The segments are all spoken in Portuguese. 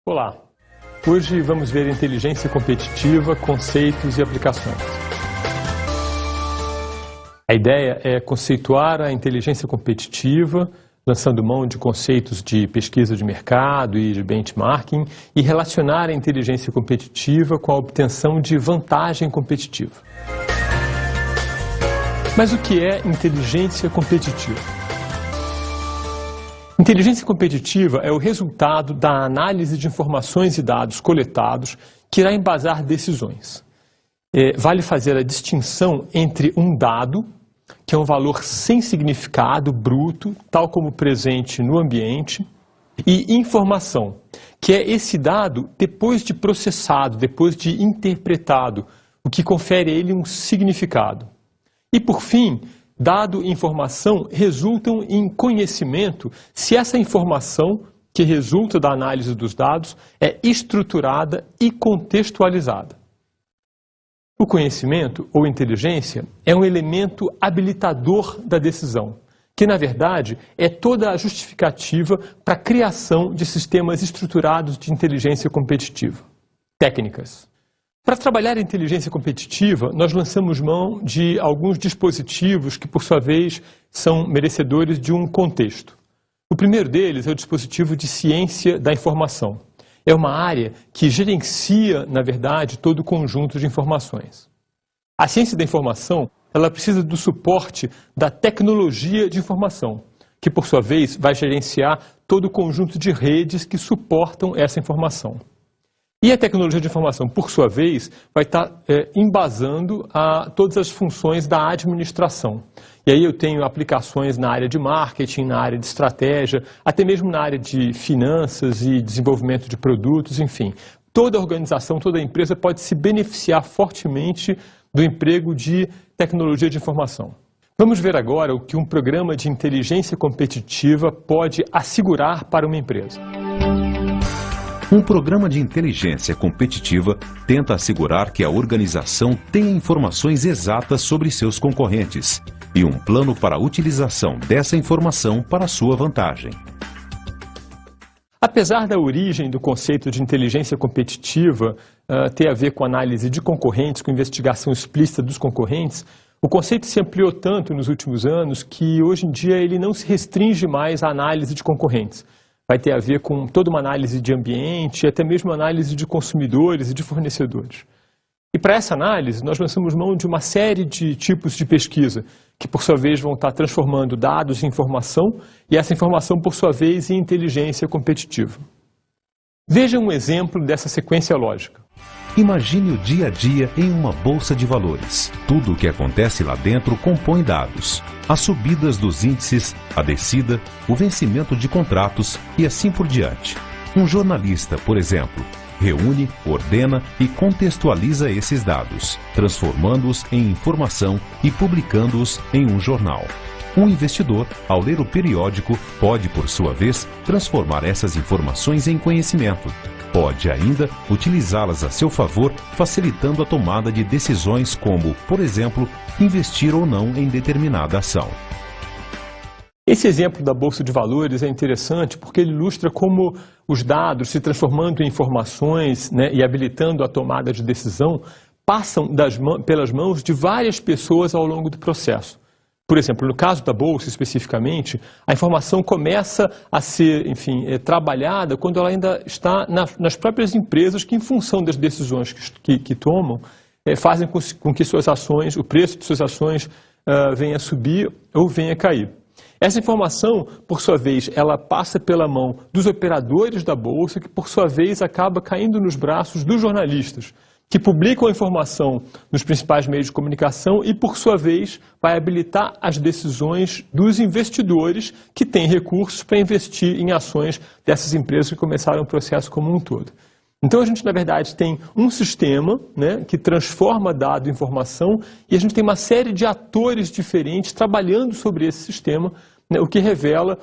Olá, hoje vamos ver inteligência competitiva, conceitos e aplicações. A ideia é conceituar a inteligência competitiva, lançando mão de conceitos de pesquisa de mercado e de benchmarking, e relacionar a inteligência competitiva com a obtenção de vantagem competitiva. Mas o que é inteligência competitiva? Inteligência competitiva é o resultado da análise de informações e dados coletados que irá embasar decisões. Vale fazer a distinção entre um dado, que é um valor sem significado, bruto, tal como presente no ambiente, e informação, que é esse dado depois de processado, depois de interpretado, o que confere a ele um significado. E, por fim, dado e informação resultam em conhecimento se essa informação que resulta da análise dos dados é estruturada e contextualizada. O conhecimento, ou inteligência, é um elemento habilitador da decisão, que, na verdade, é toda a justificativa para a criação de sistemas estruturados de inteligência competitiva. Técnicas. Para trabalhar a inteligência competitiva, nós lançamos mão de alguns dispositivos que, por sua vez, são merecedores de um contexto. O primeiro deles é o dispositivo de ciência da informação. É uma área que gerencia, na verdade, todo o conjunto de informações. A ciência da informação, ela precisa do suporte da tecnologia de informação, que, por sua vez, vai gerenciar todo o conjunto de redes que suportam essa informação. E a tecnologia de informação, por sua vez, vai estar embasando todas as funções da administração. E aí eu tenho aplicações na área de marketing, na área de estratégia, até mesmo na área de finanças e desenvolvimento de produtos, enfim. Toda organização, toda empresa pode se beneficiar fortemente do emprego de tecnologia de informação. Vamos ver agora o que um programa de inteligência competitiva pode assegurar para uma empresa. Um programa de inteligência competitiva tenta assegurar que a organização tenha informações exatas sobre seus concorrentes e um plano para a utilização dessa informação para sua vantagem. Apesar da origem do conceito de inteligência competitiva ter a ver com análise de concorrentes, com investigação explícita dos concorrentes, o conceito se ampliou tanto nos últimos anos que hoje em dia ele não se restringe mais à análise de concorrentes. Vai ter a ver com toda uma análise de ambiente, até mesmo análise de consumidores e de fornecedores. E para essa análise, nós lançamos mão de uma série de tipos de pesquisa, que por sua vez vão estar transformando dados em informação, e essa informação, por sua vez, em inteligência competitiva. Veja um exemplo dessa sequência lógica. Imagine o dia a dia em uma bolsa de valores. Tudo o que acontece lá dentro compõe dados. As subidas dos índices, a descida, o vencimento de contratos e assim por diante. Um jornalista, por exemplo, reúne, ordena e contextualiza esses dados, transformando-os em informação e publicando-os em um jornal. Um investidor, ao ler o periódico, pode, por sua vez, transformar essas informações em conhecimento. Pode ainda utilizá-las a seu favor, facilitando a tomada de decisões como, por exemplo, investir ou não em determinada ação. Esse exemplo da Bolsa de Valores é interessante porque ele ilustra como os dados, se transformando em informações, e habilitando a tomada de decisão, passam pelas mãos de várias pessoas ao longo do processo. Por exemplo, no caso da Bolsa especificamente, a informação começa a ser, trabalhada quando ela ainda está nas próprias empresas que, em função das decisões que tomam, fazem com que suas ações, o preço de suas ações venha a subir ou venha a cair. Essa informação, por sua vez, ela passa pela mão dos operadores da Bolsa, que por sua vez acaba caindo nos braços dos jornalistas, que publicam a informação nos principais meios de comunicação e, por sua vez, vai habilitar as decisões dos investidores que têm recursos para investir em ações dessas empresas que começaram o processo como um todo. Então, a gente, na verdade, tem um sistema que transforma dado em informação e a gente tem uma série de atores diferentes trabalhando sobre esse sistema, o que revela,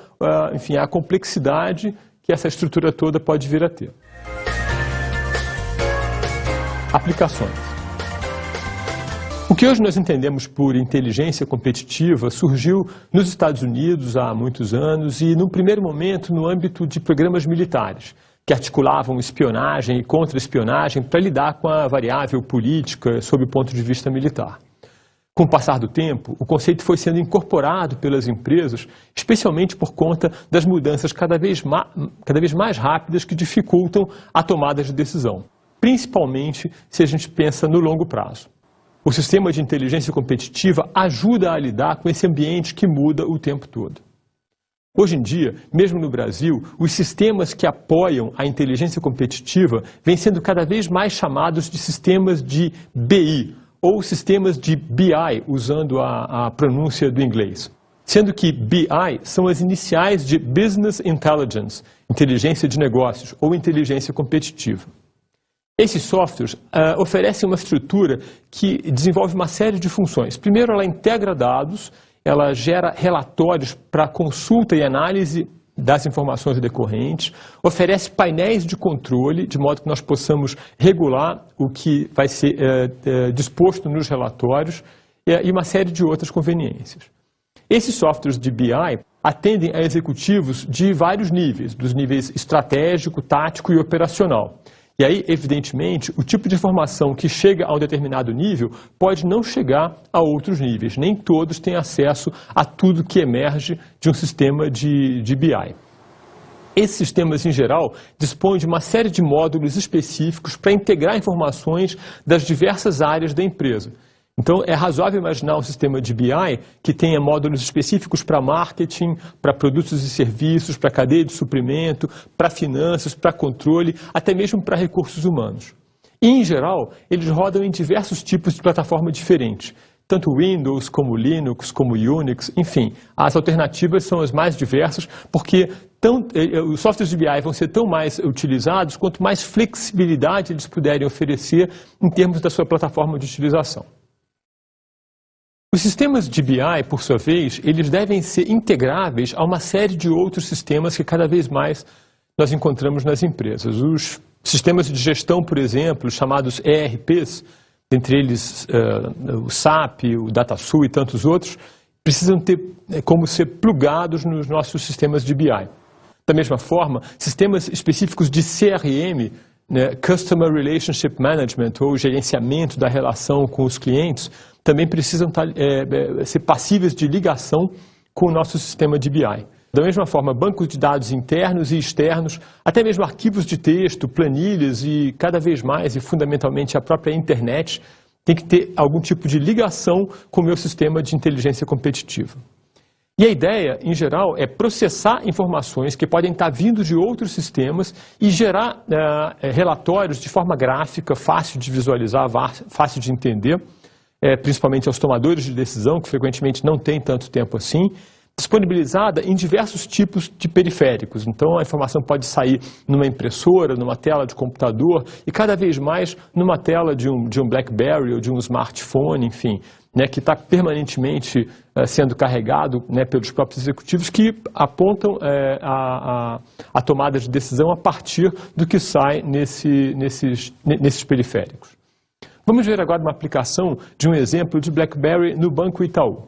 a complexidade que essa estrutura toda pode vir a ter. Aplicações. O que hoje nós entendemos por inteligência competitiva surgiu nos Estados Unidos há muitos anos e, num primeiro momento, no âmbito de programas militares, que articulavam espionagem e contra-espionagem para lidar com a variável política sob o ponto de vista militar. Com o passar do tempo, o conceito foi sendo incorporado pelas empresas, especialmente por conta das mudanças cada vez mais rápidas que dificultam a tomada de decisão, principalmente se a gente pensa no longo prazo. O sistema de inteligência competitiva ajuda a lidar com esse ambiente que muda o tempo todo. Hoje em dia, mesmo no Brasil, os sistemas que apoiam a inteligência competitiva vêm sendo cada vez mais chamados de sistemas de BI, ou sistemas de BI, usando a pronúncia do inglês. Sendo que BI são as iniciais de Business Intelligence, inteligência de negócios, ou inteligência competitiva. Esses softwares oferecem uma estrutura que desenvolve uma série de funções. Primeiro, ela integra dados, ela gera relatórios para consulta e análise das informações decorrentes, oferece painéis de controle, de modo que nós possamos regular o que vai ser disposto nos relatórios e uma série de outras conveniências. Esses softwares de BI atendem a executivos de vários níveis, dos níveis estratégico, tático e operacional. E aí, evidentemente, o tipo de informação que chega a um determinado nível pode não chegar a outros níveis. Nem todos têm acesso a tudo que emerge de um sistema de BI. Esses sistemas, em geral, dispõem de uma série de módulos específicos para integrar informações das diversas áreas da empresa. Então, é razoável imaginar um sistema de BI que tenha módulos específicos para marketing, para produtos e serviços, para cadeia de suprimento, para finanças, para controle, até mesmo para recursos humanos. E, em geral, eles rodam em diversos tipos de plataforma diferentes. Tanto Windows, como Linux, como Unix, enfim, as alternativas são as mais diversas, porque os softwares de BI vão ser tão mais utilizados quanto mais flexibilidade eles puderem oferecer em termos da sua plataforma de utilização. Os sistemas de BI, por sua vez, eles devem ser integráveis a uma série de outros sistemas que cada vez mais nós encontramos nas empresas. Os sistemas de gestão, por exemplo, chamados ERPs, entre eles o SAP, o DataSul e tantos outros, precisam ter como ser plugados nos nossos sistemas de BI. Da mesma forma, sistemas específicos de CRM, Customer Relationship Management, ou gerenciamento da relação com os clientes, também precisam ser passíveis de ligação com o nosso sistema de BI. Da mesma forma, bancos de dados internos e externos, até mesmo arquivos de texto, planilhas e cada vez mais, e fundamentalmente a própria internet, tem que ter algum tipo de ligação com o meu sistema de inteligência competitiva. E a ideia, em geral, é processar informações que podem estar vindo de outros sistemas e gerar relatórios de forma gráfica, fácil de visualizar, fácil de entender, principalmente aos tomadores de decisão, que frequentemente não têm tanto tempo assim, disponibilizada em diversos tipos de periféricos. Então, a informação pode sair numa impressora, numa tela de computador e cada vez mais numa tela de um BlackBerry ou de um smartphone, enfim, que está permanentemente sendo carregado pelos próprios executivos que apontam a tomada de decisão a partir do que sai nesses periféricos. Vamos ver agora uma aplicação de um exemplo de BlackBerry no Banco Itaú.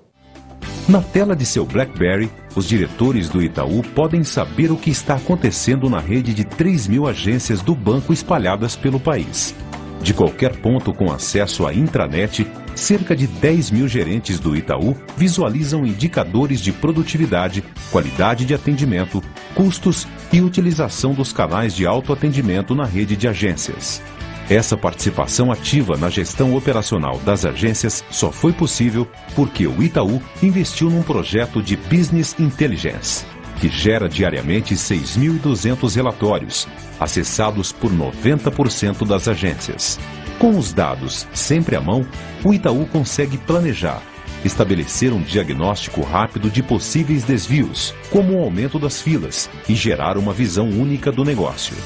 Na tela de seu BlackBerry, os diretores do Itaú podem saber o que está acontecendo na rede de 3.000 agências do banco espalhadas pelo país. De qualquer ponto com acesso à intranet, cerca de 10.000 gerentes do Itaú visualizam indicadores de produtividade, qualidade de atendimento, custos e utilização dos canais de autoatendimento na rede de agências. Essa participação ativa na gestão operacional das agências só foi possível porque o Itaú investiu num projeto de Business Intelligence, que gera diariamente 6.200 relatórios, acessados por 90% das agências. Com os dados sempre à mão, o Itaú consegue planejar, estabelecer um diagnóstico rápido de possíveis desvios, como o aumento das filas, e gerar uma visão única do negócio.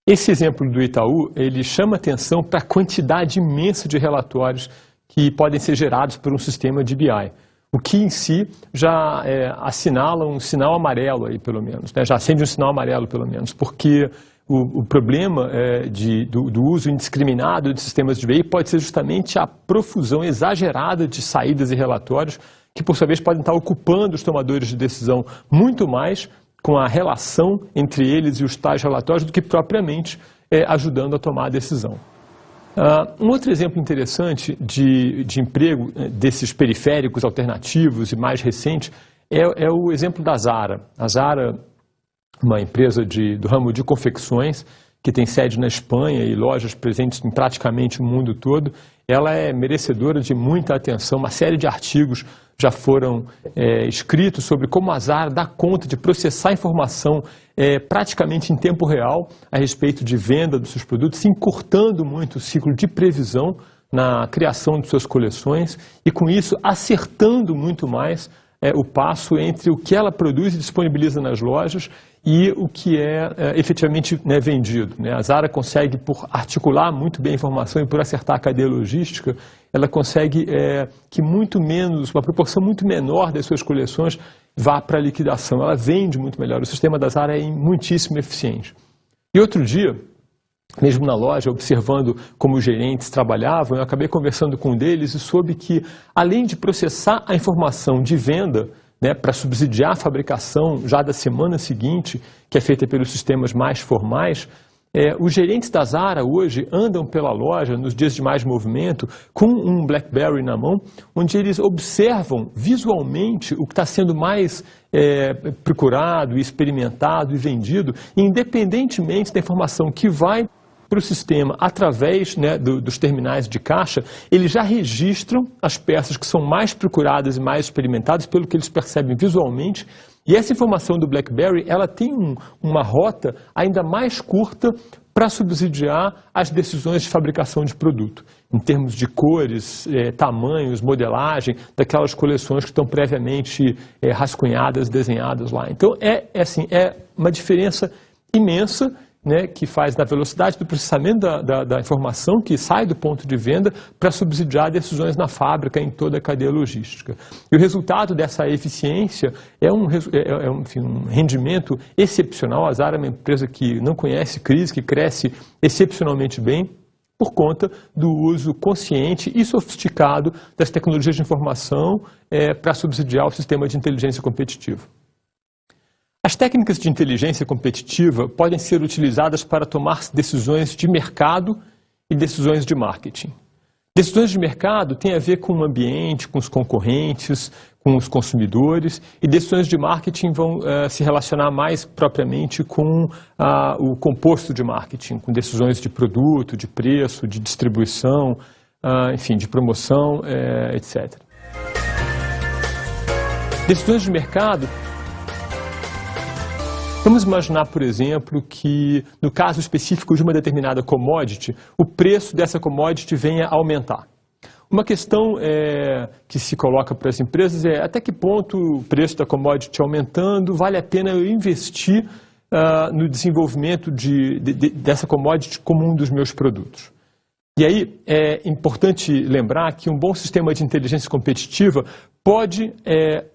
Esse exemplo do Itaú, ele chama atenção para a quantidade imensa de relatórios que podem ser gerados por um sistema de BI, o que em si já assinala um sinal amarelo aí, pelo menos, já acende um sinal amarelo, pelo menos, porque o problema do uso indiscriminado de sistemas de BI pode ser justamente a profusão exagerada de saídas e relatórios que, por sua vez, podem estar ocupando os tomadores de decisão muito mais com a relação entre eles e os tais relatórios do que propriamente ajudando a tomar a decisão. Um outro exemplo interessante de emprego desses periféricos alternativos e mais recente é o exemplo da Zara. A Zara, uma empresa do ramo de confecções, que tem sede na Espanha e lojas presentes em praticamente o mundo todo, ela é merecedora de muita atenção. Uma série de artigos já foram escritos sobre como a Zara dá conta de processar informação praticamente em tempo real a respeito de venda dos seus produtos, encurtando muito o ciclo de previsão na criação de suas coleções e, com isso, acertando muito mais o passo entre o que ela produz e disponibiliza nas lojas e o que é efetivamente vendido. A Zara consegue, por articular muito bem a informação e por acertar a cadeia logística, ela consegue que uma proporção muito menor das suas coleções vá para a liquidação. Ela vende muito melhor. O sistema da Zara é muitíssimo eficiente. E outro dia, mesmo na loja, observando como os gerentes trabalhavam, eu acabei conversando com um deles e soube que, além de processar a informação de venda, para subsidiar a fabricação já da semana seguinte, que é feita pelos sistemas mais formais, os gerentes da Zara hoje andam pela loja nos dias de mais movimento com um BlackBerry na mão, onde eles observam visualmente o que está sendo mais procurado, experimentado e vendido, independentemente da informação que vai para o sistema através dos terminais de caixa. Eles já registram as peças que são mais procuradas e mais experimentadas pelo que eles percebem visualmente. E essa informação do BlackBerry, ela tem uma rota ainda mais curta para subsidiar as decisões de fabricação de produto, em termos de cores, tamanhos, modelagem, daquelas coleções que estão previamente rascunhadas, desenhadas lá. Então, é uma diferença imensa, que faz na velocidade do processamento da informação que sai do ponto de venda para subsidiar decisões na fábrica em toda a cadeia logística. E o resultado dessa eficiência é um rendimento excepcional. A Zara é uma empresa que não conhece crise, que cresce excepcionalmente bem por conta do uso consciente e sofisticado das tecnologias de informação para subsidiar o sistema de inteligência competitiva. As técnicas de inteligência competitiva podem ser utilizadas para tomar decisões de mercado e decisões de marketing. Decisões de mercado têm a ver com o ambiente, com os concorrentes, com os consumidores, e decisões de marketing vão se relacionar mais propriamente com o composto de marketing, com decisões de produto, de preço, de distribuição, enfim, de promoção, etc. Decisões de mercado. Vamos imaginar, por exemplo, que no caso específico de uma determinada commodity, o preço dessa commodity venha a aumentar. Uma questão que se coloca para as empresas é até que ponto o preço da commodity aumentando vale a pena eu investir no desenvolvimento dessa commodity como um dos meus produtos. E aí é importante lembrar que um bom sistema de inteligência competitiva pode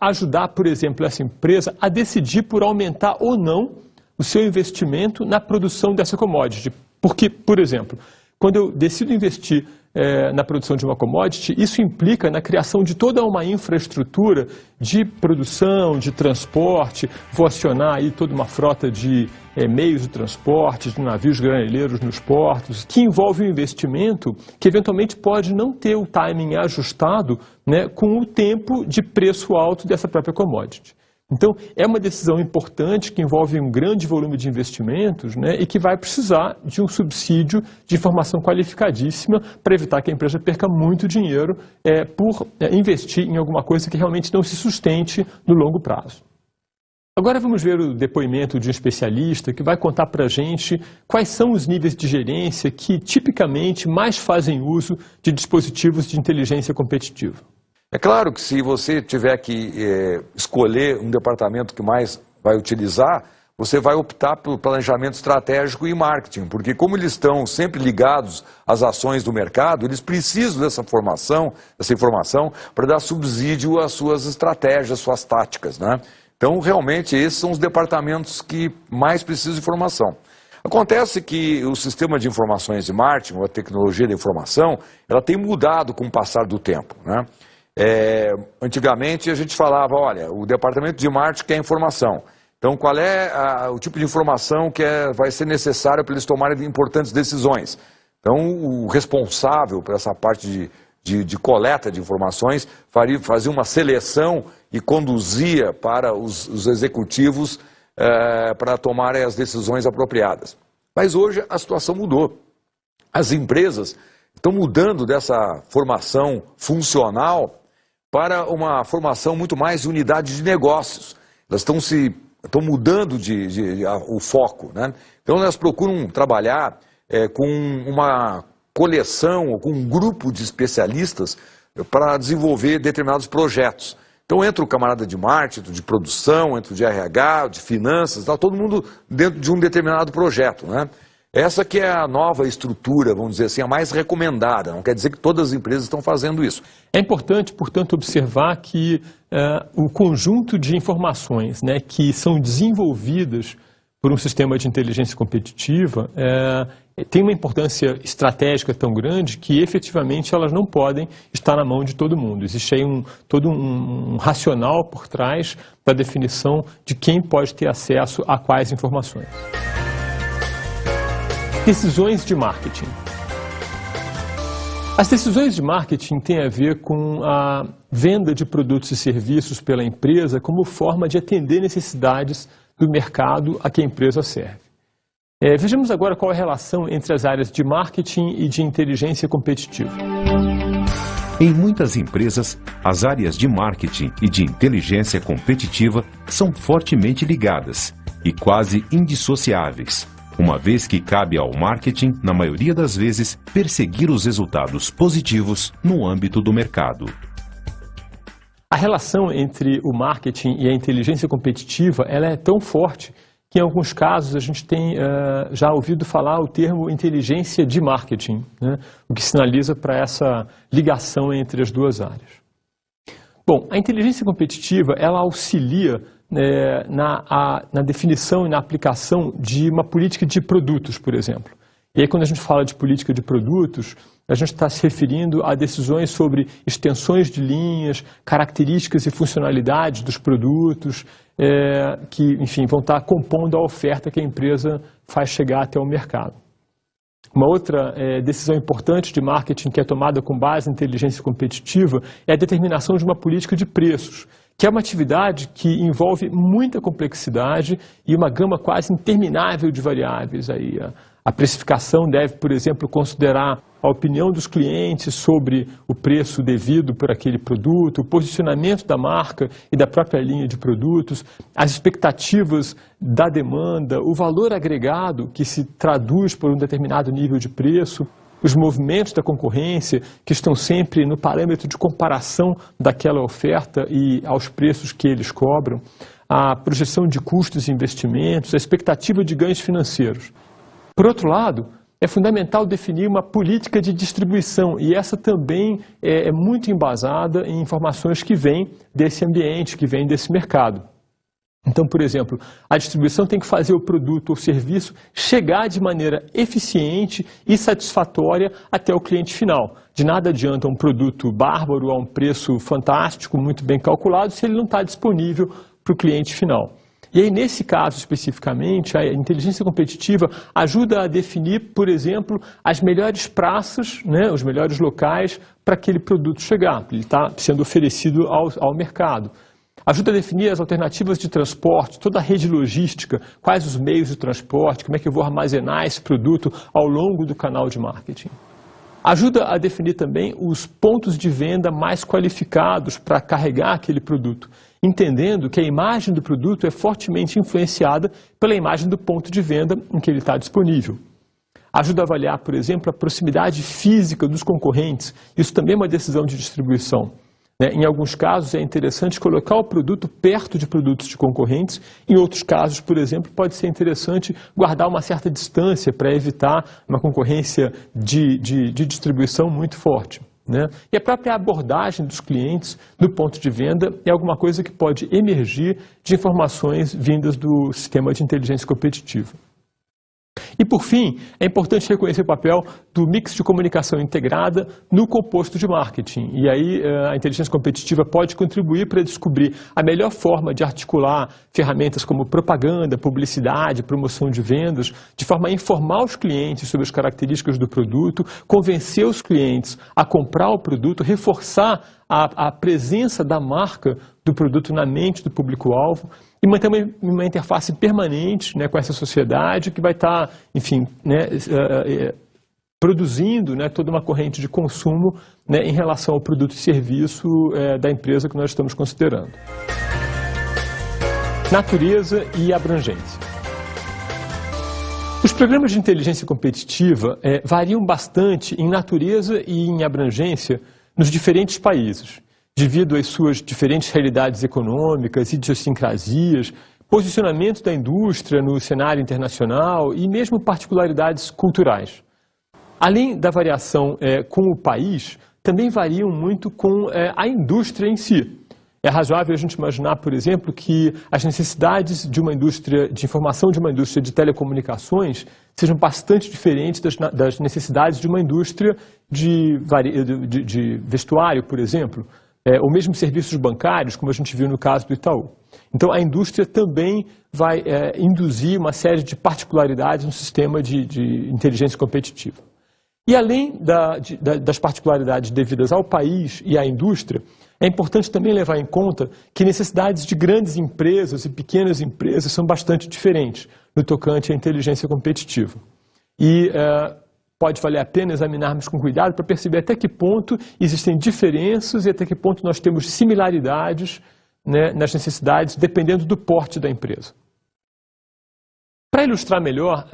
ajudar, por exemplo, essa empresa a decidir por aumentar ou não o seu investimento na produção dessa commodity. Porque, por exemplo, quando eu decido investir na produção de uma commodity, isso implica na criação de toda uma infraestrutura de produção, de transporte. Vou acionar aí toda uma frota de meios de transporte, de navios graneleiros nos portos, que envolve um investimento que eventualmente pode não ter o timing ajustado com o tempo de preço alto dessa própria commodity. Então, é uma decisão importante que envolve um grande volume de investimentos e que vai precisar de um subsídio de informação qualificadíssima para evitar que a empresa perca muito dinheiro por investir em alguma coisa que realmente não se sustente no longo prazo. Agora vamos ver o depoimento de um especialista que vai contar para a gente quais são os níveis de gerência que tipicamente mais fazem uso de dispositivos de inteligência competitiva. É claro que se você tiver que escolher um departamento que mais vai utilizar, você vai optar pelo planejamento estratégico e marketing, porque como eles estão sempre ligados às ações do mercado, eles precisam dessa informação para dar subsídio às suas estratégias, suas táticas, Então, realmente, esses são os departamentos que mais precisam de informação. Acontece que o sistema de informações de marketing, ou a tecnologia da informação, ela tem mudado com o passar do tempo, Antigamente a gente falava, olha, o departamento de marketing quer informação. Então, qual é o tipo de informação que vai ser necessário para eles tomarem importantes decisões? Então, o responsável por essa parte de coleta de informações fazia uma seleção e conduzia para os executivos para tomarem as decisões apropriadas. Mas hoje a situação mudou. As empresas estão mudando dessa formação funcional para uma formação muito mais de unidade de negócios. Elas estão mudando o foco, né? Então elas procuram trabalhar com uma coleção ou com um grupo de especialistas para desenvolver determinados projetos. Então entra o camarada de marketing, de produção, entra o de RH, de finanças, todo mundo dentro de um determinado projeto, né? Essa que é a nova estrutura, vamos dizer assim, a mais recomendada. Não quer dizer que todas as empresas estão fazendo isso. É importante, portanto, observar que o conjunto de informações, né, que são desenvolvidas por um sistema de inteligência competitiva tem uma importância estratégica tão grande que efetivamente elas não podem estar na mão de todo mundo. Existe aí todo um racional por trás da definição de quem pode ter acesso a quais informações. Decisões de marketing. As decisões de marketing têm a ver com a venda de produtos e serviços pela empresa como forma de atender necessidades do mercado a que a empresa serve. Vejamos agora qual é a relação entre as áreas de marketing e de inteligência competitiva. Em muitas empresas, as áreas de marketing e de inteligência competitiva são fortemente ligadas e quase indissociáveis, uma vez que cabe ao marketing, na maioria das vezes, perseguir os resultados positivos no âmbito do mercado. A relação entre o marketing e a inteligência competitiva ela é tão forte que, em alguns casos, a gente tem já ouvido falar o termo inteligência de marketing, né? O que sinaliza para essa ligação entre as duas áreas. Bom, a inteligência competitiva ela auxilia na definição e na aplicação de uma política de produtos, por exemplo. E aí, quando a gente fala de política de produtos, a gente está se referindo a decisões sobre extensões de linhas, características e funcionalidades dos produtos, que, enfim, vão estar compondo a oferta que a empresa faz chegar até o mercado. Uma outra decisão importante de marketing que é tomada com base em inteligência competitiva é a determinação de uma política de preços, que é uma atividade que envolve muita complexidade e uma gama quase interminável de variáveis. Aí, a precificação deve, por exemplo, considerar a opinião dos clientes sobre o preço devido por aquele produto, o posicionamento da marca e da própria linha de produtos, as expectativas da demanda, o valor agregado que se traduz por um determinado nível de preço, os movimentos da concorrência que estão sempre no parâmetro de comparação daquela oferta e aos preços que eles cobram, a projeção de custos e investimentos, a expectativa de ganhos financeiros. Por outro lado, é fundamental definir uma política de distribuição e essa também é muito embasada em informações que vêm desse ambiente, que vêm desse mercado. Então, por exemplo, a distribuição tem que fazer o produto ou serviço chegar de maneira eficiente e satisfatória até o cliente final. De nada adianta um produto bárbaro a um preço fantástico, muito bem calculado, se ele não está disponível para o cliente final. E aí, nesse caso especificamente, a inteligência competitiva ajuda a definir, por exemplo, as melhores praças, né, os melhores locais para aquele produto chegar. Ele está sendo oferecido ao mercado. Ajuda a definir as alternativas de transporte, toda a rede logística, quais os meios de transporte, como é que eu vou armazenar esse produto ao longo do canal de marketing. Ajuda a definir também os pontos de venda mais qualificados para carregar aquele produto, entendendo que a imagem do produto é fortemente influenciada pela imagem do ponto de venda em que ele está disponível. Ajuda a avaliar, por exemplo, a proximidade física dos concorrentes. Isso também é uma decisão de distribuição. Em alguns casos é interessante colocar o produto perto de produtos de concorrentes, em outros casos, por exemplo, pode ser interessante guardar uma certa distância para evitar uma concorrência de distribuição muito forte. E a própria abordagem dos clientes no ponto de venda é alguma coisa que pode emergir de informações vindas do sistema de inteligência competitiva. E, por fim, é importante reconhecer o papel do mix de comunicação integrada no composto de marketing. E aí a inteligência competitiva pode contribuir para descobrir a melhor forma de articular ferramentas como propaganda, publicidade, promoção de vendas, de forma a informar os clientes sobre as características do produto, convencer os clientes a comprar o produto, reforçar a presença da marca do produto na mente do público-alvo e manter uma interface permanente, né, com essa sociedade que vai estar, enfim, né, produzindo, né, toda uma corrente de consumo, né, em relação ao produto e serviço da empresa que nós estamos considerando. Natureza e abrangência. Os programas de inteligência competitiva variam bastante em natureza e em abrangência nos diferentes países, devido às suas diferentes realidades econômicas, idiosincrasias, posicionamento da indústria no cenário internacional e mesmo particularidades culturais. Além da variação com o país, também variam muito com a indústria em si. É razoável a gente imaginar, por exemplo, que as necessidades de uma indústria de informação, de uma indústria de telecomunicações, sejam bastante diferentes das necessidades de uma indústria de vestuário, por exemplo, ou mesmo serviços bancários, como a gente viu no caso do Itaú. Então, a indústria também vai induzir uma série de particularidades no sistema de inteligência competitiva. E além das particularidades devidas ao país e à indústria, é importante também levar em conta que necessidades de grandes empresas e pequenas empresas são bastante diferentes no tocante à inteligência competitiva. E pode valer a pena examinarmos com cuidado para perceber até que ponto existem diferenças e até que ponto nós temos similaridades, né, nas necessidades, dependendo do porte da empresa. Para ilustrar melhor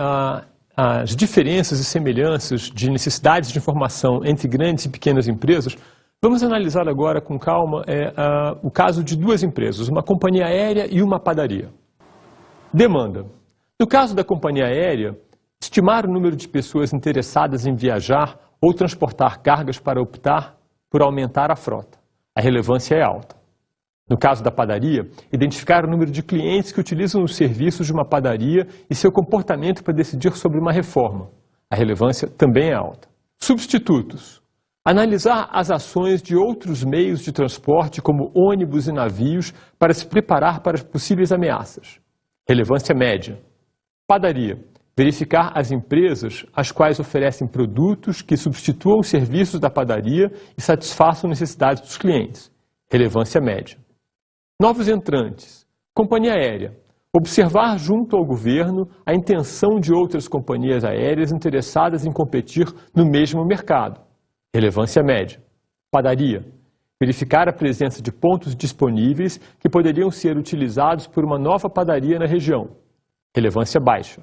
as diferenças e semelhanças de necessidades de informação entre grandes e pequenas empresas, vamos analisar agora com calma o caso de duas empresas, uma companhia aérea e uma padaria. Demanda. No caso da companhia aérea, estimar o número de pessoas interessadas em viajar ou transportar cargas para optar por aumentar a frota. A relevância é alta. No caso da padaria, identificar o número de clientes que utilizam os serviços de uma padaria e seu comportamento para decidir sobre uma reforma. A relevância também é alta. Substitutos. Analisar as ações de outros meios de transporte, como ônibus e navios, para se preparar para as possíveis ameaças. Relevância média. Padaria. Verificar as empresas as quais oferecem produtos que substituam os serviços da padaria e satisfaçam necessidades dos clientes. Relevância média. Novos entrantes. Companhia aérea. Observar junto ao governo a intenção de outras companhias aéreas interessadas em competir no mesmo mercado. Relevância média. Padaria. Verificar a presença de pontos disponíveis que poderiam ser utilizados por uma nova padaria na região. Relevância baixa.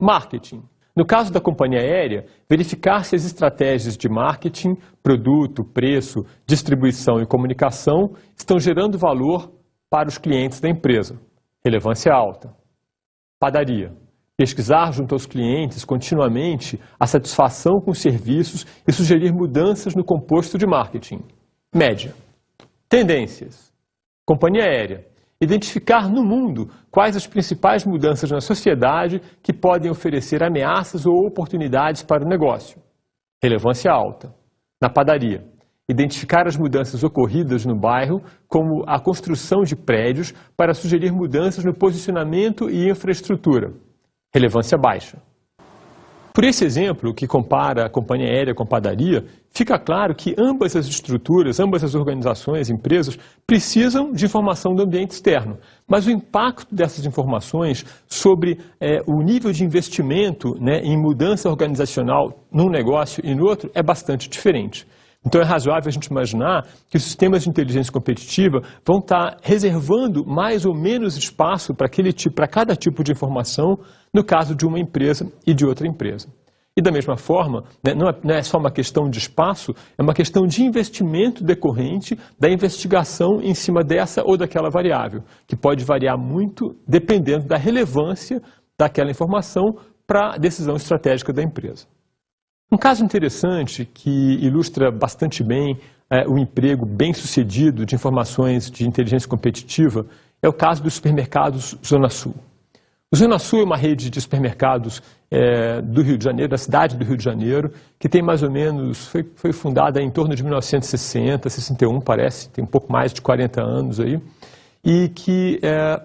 Marketing. No caso da companhia aérea, verificar se as estratégias de marketing, produto, preço, distribuição e comunicação estão gerando valor para os clientes da empresa. Relevância alta. Padaria. Pesquisar junto aos clientes continuamente a satisfação com os serviços e sugerir mudanças no composto de marketing. Média. Tendências. Companhia aérea. Identificar no mundo quais as principais mudanças na sociedade que podem oferecer ameaças ou oportunidades para o negócio. Relevância alta. Na padaria. Identificar as mudanças ocorridas no bairro, como a construção de prédios, para sugerir mudanças no posicionamento e infraestrutura. Relevância baixa. Por esse exemplo, que compara a companhia aérea com a padaria, fica claro que ambas as estruturas, ambas as organizações, empresas, precisam de informação do ambiente externo. Mas o impacto dessas informações sobre o nível de investimento, né, em mudança organizacional num negócio e no outro é bastante diferente. Então é razoável a gente imaginar que os sistemas de inteligência competitiva vão estar reservando mais ou menos espaço para cada tipo de informação no caso de uma empresa e de outra empresa. E da mesma forma, né, não é só uma questão de espaço, é uma questão de investimento decorrente da investigação em cima dessa ou daquela variável, que pode variar muito dependendo da relevância daquela informação para a decisão estratégica da empresa. Um caso interessante que ilustra bastante bem o emprego bem-sucedido de informações de inteligência competitiva é o caso dos supermercados Zona Sul. O Zona Sul é uma rede de supermercados do Rio de Janeiro, da cidade do Rio de Janeiro, que tem mais ou menos, foi fundada em torno de 1960, 61 parece, tem um pouco mais de 40 anos aí, e que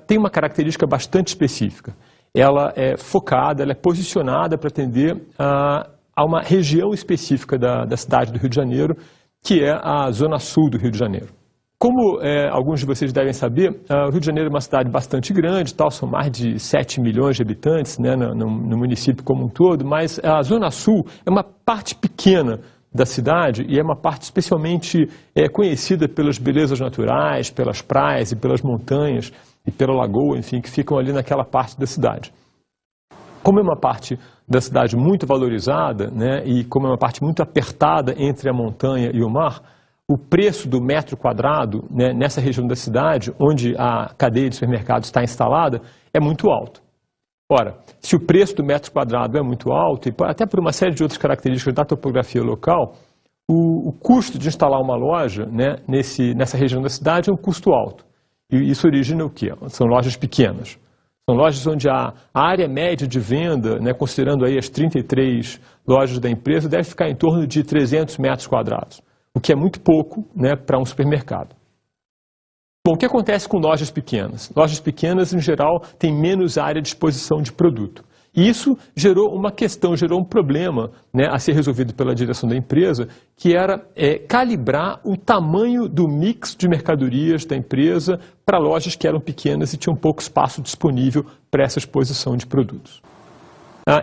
tem uma característica bastante específica. Ela é focada, ela é posicionada para atender a uma região específica da cidade do Rio de Janeiro, que é a Zona Sul do Rio de Janeiro. Como alguns de vocês devem saber, o Rio de Janeiro é uma cidade bastante grande, são mais de 7 milhões de habitantes, né, no município como um todo, mas a Zona Sul é uma parte pequena da cidade e é uma parte especialmente conhecida pelas belezas naturais, pelas praias e pelas montanhas e pela lagoa, enfim, que ficam ali naquela parte da cidade. Como é uma parte da cidade muito valorizada, né, e como é uma parte muito apertada entre a montanha e o mar, o preço do metro quadrado, né, nessa região da cidade, onde a cadeia de supermercados está instalada, é muito alto. Ora, se o preço do metro quadrado é muito alto, e até por uma série de outras características da topografia local, o custo de instalar uma loja, né, nessa região da cidade é um custo alto. E isso origina o quê? São lojas pequenas. São lojas onde a área média de venda, né, considerando aí as 33 lojas da empresa, deve ficar em torno de 300 metros quadrados, o que é muito pouco, né, para um supermercado. Bom, o que acontece com lojas pequenas? Lojas pequenas, em geral, têm menos área de exposição de produto. E isso gerou uma questão, gerou um problema, né, a ser resolvido pela direção da empresa, que era calibrar o tamanho do mix de mercadorias da empresa para lojas que eram pequenas e tinham pouco espaço disponível para essa exposição de produtos.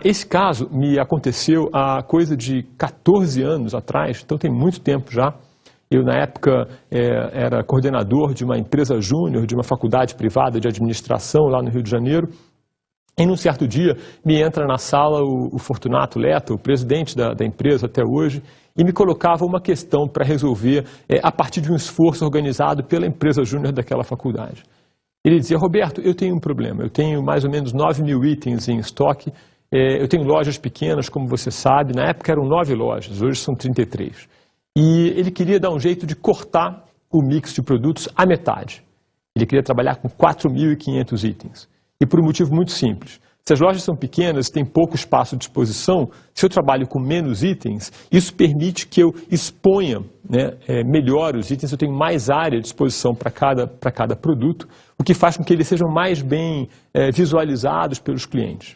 Esse caso me aconteceu há coisa de 14 anos atrás, então tem muito tempo já. Eu, na época, era coordenador de uma empresa júnior, de uma faculdade privada de administração lá no Rio de Janeiro. E num certo dia, me entra na sala o Fortunato Letta, o presidente da empresa até hoje, e me colocava uma questão para resolver a partir de um esforço organizado pela empresa júnior daquela faculdade. Ele dizia: Roberto, eu tenho um problema, eu tenho mais ou menos 9 mil itens em estoque, eu tenho lojas pequenas, como você sabe, na época eram 9 lojas, hoje são 33. E ele queria dar um jeito de cortar o mix de produtos à metade. Ele queria trabalhar com 4.500 itens. E por um motivo muito simples. Se as lojas são pequenas e têm pouco espaço de exposição, se eu trabalho com menos itens, isso permite que eu exponha, né, melhor os itens, eu tenho mais área de exposição para cada produto, o que faz com que eles sejam mais bem visualizados pelos clientes.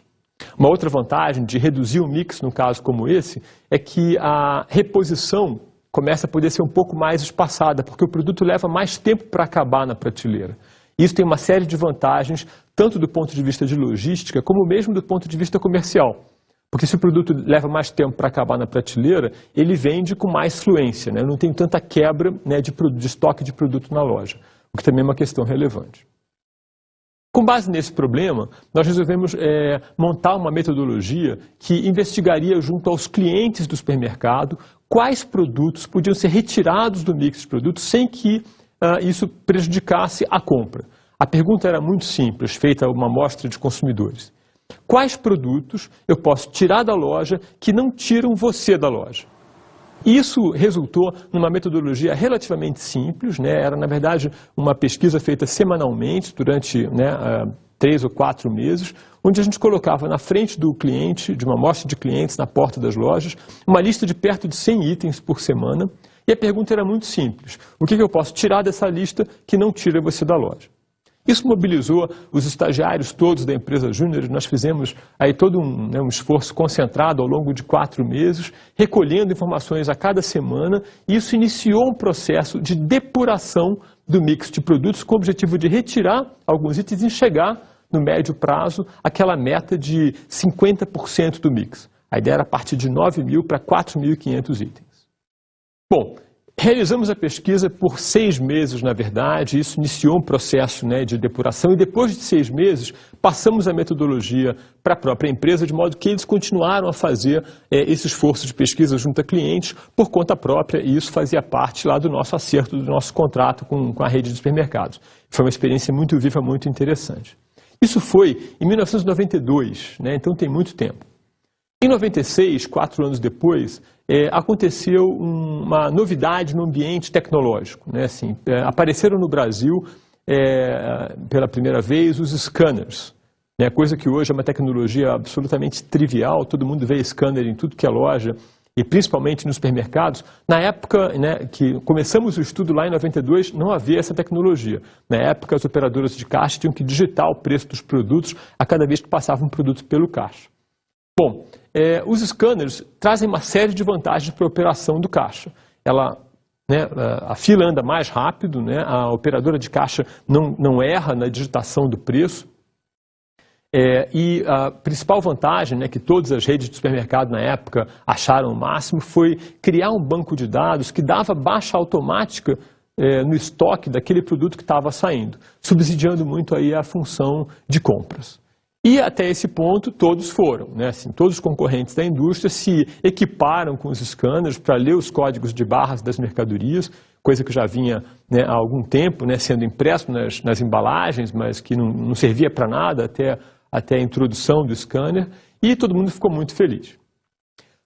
Uma outra vantagem de reduzir o mix, num caso como esse, é que a reposição começa a poder ser um pouco mais espaçada, porque o produto leva mais tempo para acabar na prateleira. Isso tem uma série de vantagens, tanto do ponto de vista de logística, como mesmo do ponto de vista comercial. Porque se o produto leva mais tempo para acabar na prateleira, ele vende com mais fluência, né? Não tem tanta quebra, né, de estoque de produto na loja, o que também é uma questão relevante. Com base nesse problema, nós resolvemos montar uma metodologia que investigaria junto aos clientes do supermercado quais produtos podiam ser retirados do mix de produtos sem que isso prejudicasse a compra. A pergunta era muito simples, feita a uma amostra de consumidores. Quais produtos eu posso tirar da loja que não tiram você da loja? Isso resultou numa metodologia relativamente simples, né? Era, na verdade, uma pesquisa feita semanalmente durante 3 ou 4 meses, onde a gente colocava na frente do cliente, de uma amostra de clientes na porta das lojas, uma lista de perto de 100 itens por semana. E a pergunta era muito simples: o que eu posso tirar dessa lista que não tira você da loja? Isso mobilizou os estagiários todos da empresa júnior. Nós fizemos aí todo um esforço concentrado ao longo de 4 meses, recolhendo informações a cada semana, e isso iniciou um processo de depuração do mix de produtos com o objetivo de retirar alguns itens e chegar, no médio prazo, àquela meta de 50% do mix. A ideia era partir de 9 mil para 4.500 itens. Bom, realizamos a pesquisa por 6 meses, na verdade. Isso iniciou um processo, né, de depuração, e depois de 6 meses passamos a metodologia para a própria empresa, de modo que eles continuaram a fazer esse esforço de pesquisa junto a clientes por conta própria, e isso fazia parte lá do nosso acerto, do nosso contrato com a rede de supermercados. Foi uma experiência muito viva, muito interessante. Isso foi em 1992, né, então tem muito tempo. Em 96, 4 anos depois, aconteceu uma novidade no ambiente tecnológico, né? Assim, apareceram no Brasil, pela primeira vez, os scanners. né, coisa que hoje é uma tecnologia absolutamente trivial, todo mundo vê scanner em tudo que é loja, e principalmente nos supermercados. Na época, né, que começamos o estudo lá em 92, não havia essa tecnologia. Na época, as operadoras de caixa tinham que digitar o preço dos produtos a cada vez que passava um produto pelo caixa. Bom, os scanners trazem uma série de vantagens para a operação do caixa. A fila anda mais rápido, né, a operadora de caixa não erra na digitação do preço. E a principal vantagem, né, que todas as redes de supermercado na época acharam o máximo foi criar um banco de dados que dava baixa automática no estoque daquele produto que estava saindo, subsidiando muito aí a função de compras. E até esse ponto todos foram, né, assim, todos os concorrentes da indústria se equiparam com os scanners para ler os códigos de barras das mercadorias, coisa que já vinha, né, há algum tempo, né, sendo impresso nas embalagens, mas que não servia para nada até a introdução do scanner, e todo mundo ficou muito feliz.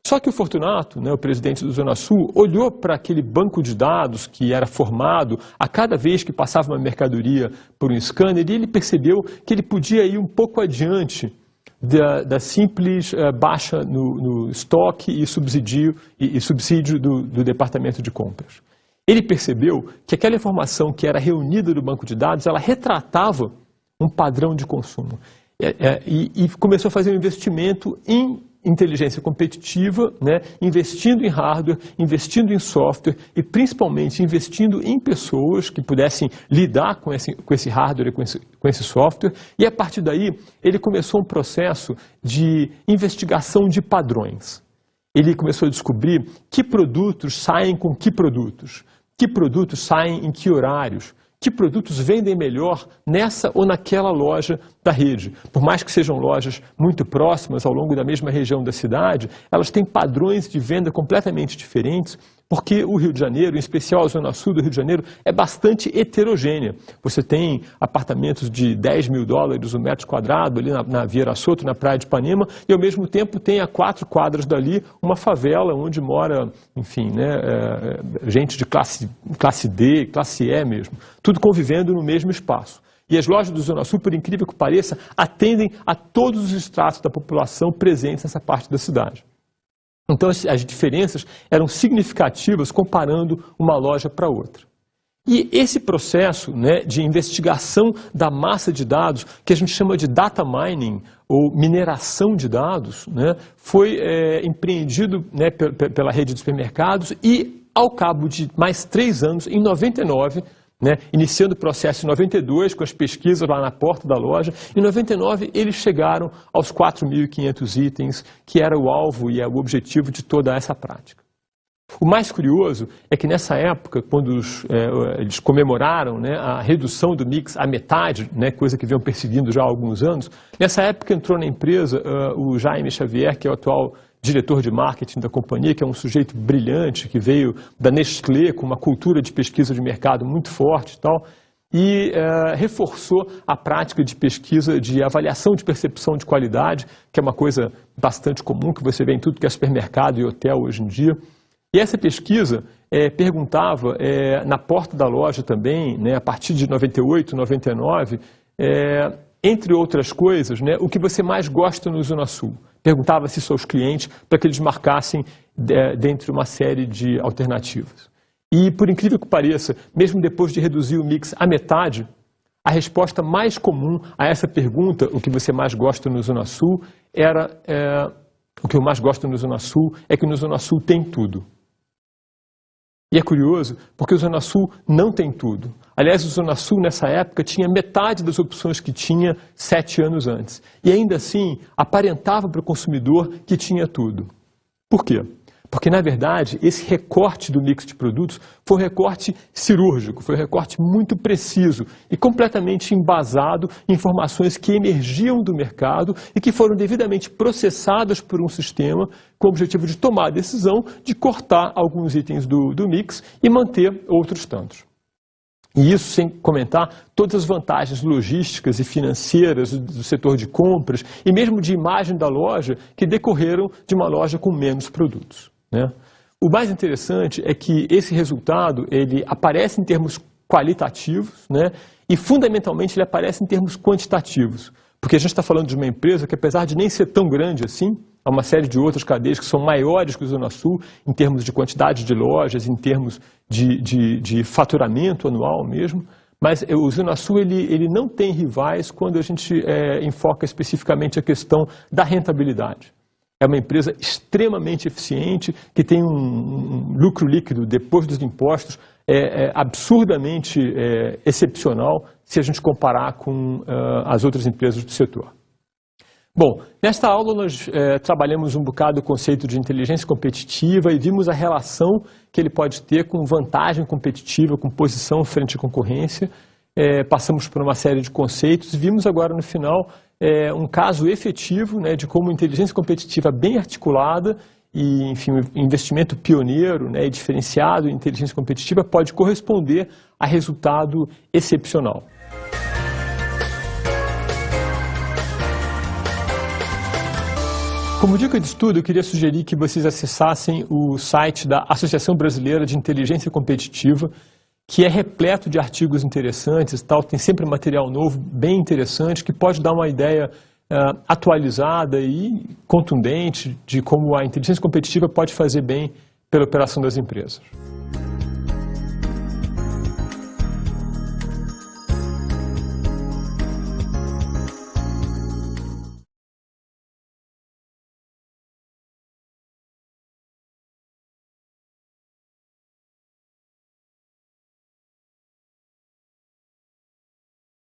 Só que o Fortunato, né, o presidente do Zona Sul, olhou para aquele banco de dados que era formado a cada vez que passava uma mercadoria por um scanner, e ele percebeu que ele podia ir um pouco adiante da simples baixa no estoque e subsídio do departamento de compras. Ele percebeu que aquela informação que era reunida do banco de dados, ela retratava um padrão de consumo. E começou a fazer um investimento em inteligência competitiva, né, investindo em hardware, investindo em software e principalmente investindo em pessoas que pudessem lidar com esse hardware e com esse software. E a partir daí ele começou um processo de investigação de padrões. Ele começou a descobrir que produtos saem com que produtos saem em que horários, que produtos vendem melhor nessa ou naquela loja da rede. Por mais que sejam lojas muito próximas ao longo da mesma região da cidade, elas têm padrões de venda completamente diferentes, porque o Rio de Janeiro, em especial a Zona Sul do Rio de Janeiro, é bastante heterogênea. Você tem apartamentos de $10 mil o metro quadrado ali na Vieira Soto, na Praia de Ipanema, e ao mesmo tempo tem a 4 quadras dali uma favela onde mora, enfim, né, gente de classe D, classe E mesmo, tudo convivendo no mesmo espaço. E as lojas do Zona Sul, por incrível que pareça, atendem a todos os estratos da população presentes nessa parte da cidade. Então as diferenças eram significativas comparando uma loja para outra. E esse processo, né, de investigação da massa de dados, que a gente chama de data mining, ou mineração de dados, né, foi empreendido, né, pela rede de supermercados e, ao cabo de mais 3 anos, em 99, né, iniciando o processo em 92, com as pesquisas lá na porta da loja, em 99 eles chegaram aos 4.500 itens, que era o alvo e o objetivo de toda essa prática. O mais curioso é que nessa época, quando eles comemoraram, né, a redução do mix à metade, né, coisa que vinham perseguindo já há alguns anos, nessa época entrou na empresa o Jaime Xavier, que é o atual diretor de marketing da companhia, que é um sujeito brilhante, que veio da Nestlé com uma cultura de pesquisa de mercado muito forte e tal, e reforçou a prática de pesquisa de avaliação de percepção de qualidade, que é uma coisa bastante comum, que você vê em tudo que é supermercado e hotel hoje em dia. E essa pesquisa perguntava, na porta da loja também, né, a partir de 98, 99, entre outras coisas, né, o que você mais gosta no Zona Sul. Perguntava-se isso aos clientes para que eles marcassem dentre uma série de alternativas. E, por incrível que pareça, mesmo depois de reduzir o mix à metade, a resposta mais comum a essa pergunta, o que você mais gosta no Zona Sul, o que eu mais gosto no Zona Sul é que no Zona Sul tem tudo. E é curioso, porque o Zona Sul não tem tudo. Aliás, o Zona Sul, nessa época, tinha metade das opções que tinha 7 anos antes. E ainda assim, aparentava para o consumidor que tinha tudo. Por quê? Porque, na verdade, esse recorte do mix de produtos foi um recorte cirúrgico, foi um recorte muito preciso e completamente embasado em informações que emergiam do mercado e que foram devidamente processadas por um sistema com o objetivo de tomar a decisão de cortar alguns itens do mix e manter outros tantos. E isso sem comentar todas as vantagens logísticas e financeiras do setor de compras e mesmo de imagem da loja que decorreram de uma loja com menos produtos, né? O mais interessante é que esse resultado ele aparece em termos qualitativos, né? E fundamentalmente ele aparece em termos quantitativos. Porque a gente está falando de uma empresa que, apesar de nem ser tão grande assim, há uma série de outras cadeias que são maiores que o Zona Sul, em termos de quantidade de lojas, em termos de faturamento anual mesmo, mas o Zona Sul ele não tem rivais quando a gente enfoca especificamente a questão da rentabilidade. É uma empresa extremamente eficiente, que tem um lucro líquido depois dos impostos absurdamente excepcional se a gente comparar com as outras empresas do setor. Bom, nesta aula nós trabalhamos um bocado o conceito de inteligência competitiva e vimos a relação que ele pode ter com vantagem competitiva, com posição frente à concorrência. Passamos por uma série de conceitos e vimos agora no final um caso efetivo, né, de como inteligência competitiva bem articulada e, enfim, um investimento pioneiro, né, e diferenciado em inteligência competitiva pode corresponder a resultado excepcional. Como dica de estudo, eu queria sugerir que vocês acessassem o site da Associação Brasileira de Inteligência Competitiva, que é repleto de artigos interessantes, tal, tem sempre material novo, bem interessante, que pode dar uma ideia atualizada e contundente de como a inteligência competitiva pode fazer bem pela operação das empresas.